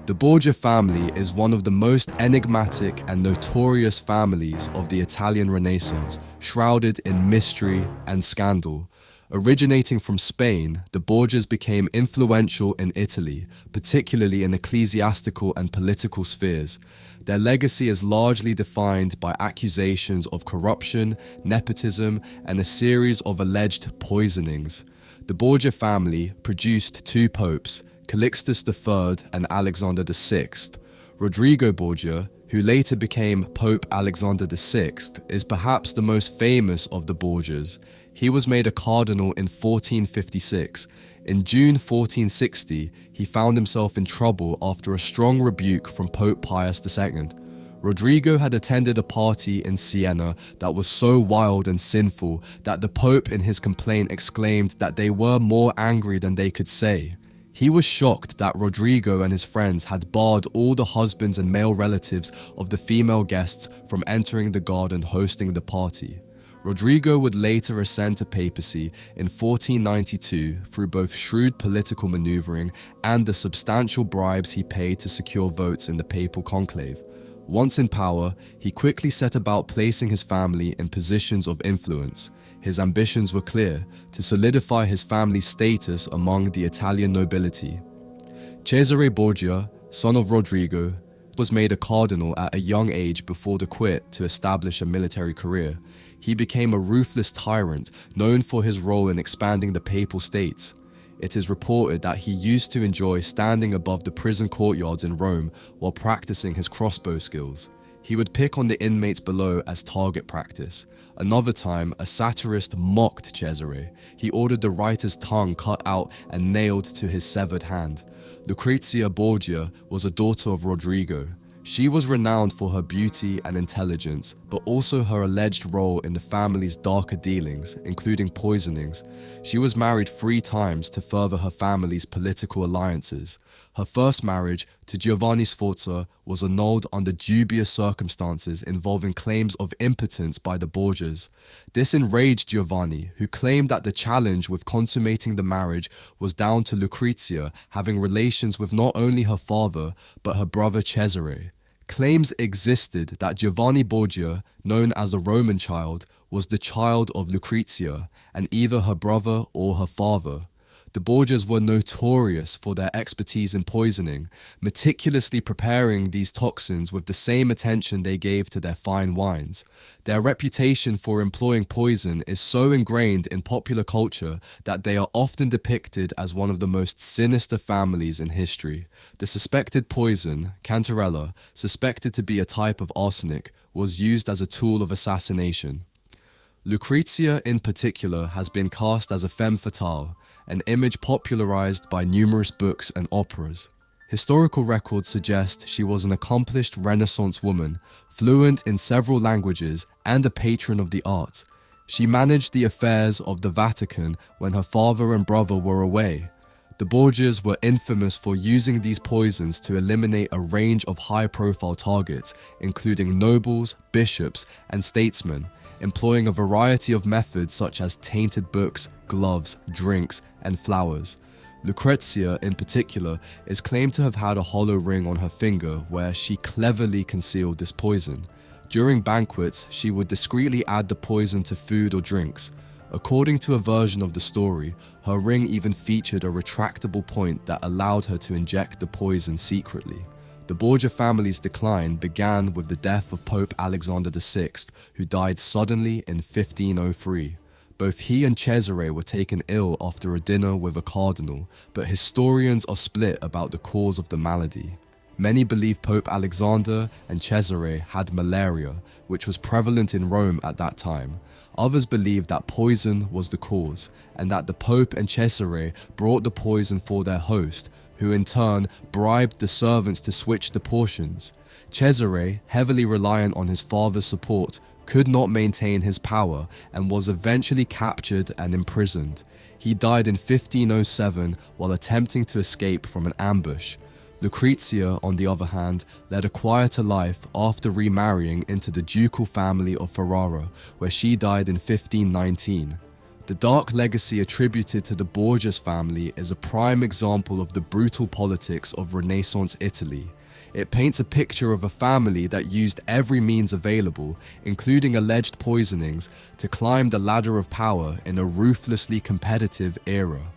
The Borgia family is one of the most enigmatic and notorious families of the Italian Renaissance, shrouded in mystery and scandal. Originating from Spain, the Borgias became influential in Italy, particularly in ecclesiastical and political spheres. Their legacy is largely defined by accusations of corruption, nepotism, and a series of alleged poisonings. The Borgia family produced two popes, Calixtus III and Alexander VI. Rodrigo Borgia, who later became Pope Alexander VI, is perhaps the most famous of the Borgias. He was made a cardinal in 1456. In June 1460, he found himself in trouble after a strong rebuke from Pope Pius II. Rodrigo had attended a party in Siena that was so wild and sinful that the Pope in his complaint exclaimed that they were more angry than they could say. He was shocked that Rodrigo and his friends had barred all the husbands and male relatives of the female guests from entering the garden hosting the party. Rodrigo would later ascend to papacy in 1492 through both shrewd political maneuvering and the substantial bribes he paid to secure votes in the papal conclave. Once in power, he quickly set about placing his family in positions of influence. His ambitions were clear: to solidify his family's status among the Italian nobility. Cesare Borgia, son of Rodrigo, was made a cardinal at a young age before the quit to establish a military career. He became a ruthless tyrant, known for his role in expanding the papal states. It is reported that he used to enjoy standing above the prison courtyards in Rome while practicing his crossbow skills. He would pick on the inmates below as target practice. Another time, a satirist mocked Cesare. He ordered the writer's tongue cut out and nailed to his severed hand. Lucrezia Borgia was a daughter of Rodrigo. She was renowned for her beauty and intelligence, but also her alleged role in the family's darker dealings, including poisonings. She was married 3 times to further her family's political alliances. Her first marriage to Giovanni Sforza was annulled under dubious circumstances involving claims of impotence by the Borgias. This enraged Giovanni, who claimed that the challenge with consummating the marriage was down to Lucrezia having relations with not only her father, but her brother Cesare. Claims existed that Giovanni Borgia, known as the Roman child, was the child of Lucrezia, and either her brother or her father. The Borgias were notorious for their expertise in poisoning, meticulously preparing these toxins with the same attention they gave to their fine wines. Their reputation for employing poison is so ingrained in popular culture that they are often depicted as one of the most sinister families in history. The suspected poison, cantarella, suspected to be a type of arsenic, was used as a tool of assassination. Lucrezia in particular has been cast as a femme fatale, an image popularized by numerous books and operas. Historical records suggest she was an accomplished Renaissance woman, fluent in several languages and a patron of the arts. She managed the affairs of the Vatican when her father and brother were away. The Borgias were infamous for using these poisons to eliminate a range of high-profile targets, including nobles, bishops, and statesmen, employing a variety of methods such as tainted books, gloves, drinks, and flowers. Lucrezia, in particular, is claimed to have had a hollow ring on her finger where she cleverly concealed this poison. During banquets, she would discreetly add the poison to food or drinks. According to a version of the story, her ring even featured a retractable point that allowed her to inject the poison secretly. The Borgia family's decline began with the death of Pope Alexander VI, who died suddenly in 1503. Both he and Cesare were taken ill after a dinner with a cardinal, but historians are split about the cause of the malady. Many believe Pope Alexander and Cesare had malaria, which was prevalent in Rome at that time. Others believe that poison was the cause, and that the Pope and Cesare brought the poison for their host, who in turn bribed the servants to switch the portions. Cesare, heavily reliant on his father's support, could not maintain his power and was eventually captured and imprisoned. He died in 1507 while attempting to escape from an ambush. Lucrezia, on the other hand, led a quieter life after remarrying into the ducal family of Ferrara, where she died in 1519. The dark legacy attributed to the Borgias family is a prime example of the brutal politics of Renaissance Italy. It paints a picture of a family that used every means available, including alleged poisonings, to climb the ladder of power in a ruthlessly competitive era.